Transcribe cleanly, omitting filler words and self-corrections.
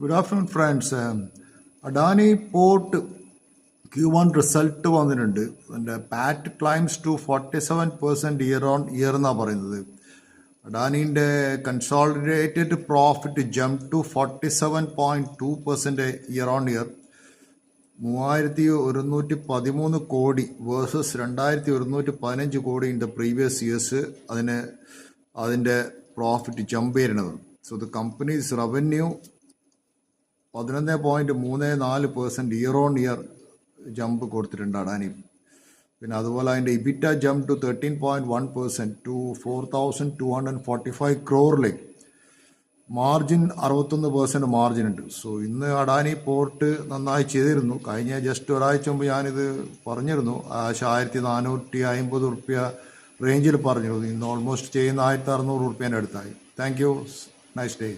Good afternoon, friends. Adani Port Q1 result വന്നിട്ടുണ്ട്. അതിൻ്റെ PAT climbs to 47% year on year എന്നാണ് പറയുന്നത്. അഡാനിൻ്റെ consolidated profit jump to 47.2% year on year. 3113 കോടി versus 2115 കോടി ഇൻ ദ പ്രീവിയസ് ഇയേഴ്സ് അതിൻ്റെ profit jump ചെയ്യുന്നത്. So the company's revenue 11.34% year on year jump കൊടുത്തിട്ടുണ്ട് അഡാനി. പിന്നെ അതുപോലെ അതിൻ്റെ ഇബിറ്റ ജമ്പ് ടു 13.1% ടു 4245 ക്രോറിലേക്ക്. മാർജിൻ 61% മാർജിൻ ഉണ്ട്. സോ ഇന്ന് അഡാനി പോർട്ട് നന്നായി ചെയ്തിരുന്നു. കഴിഞ്ഞ ജസ്റ്റ് ഒരാഴ്ച മുമ്പ് ഞാനിത് പറഞ്ഞിരുന്നു. 1450 റുപ്യ റേഞ്ചിൽ പറഞ്ഞിരുന്നു. ഇന്ന് ഓൾമോസ്റ്റ് ചെയ്യുന്ന 1600 റുപ്യേൻ്റെ അടുത്തായി. Thank you. Nice day.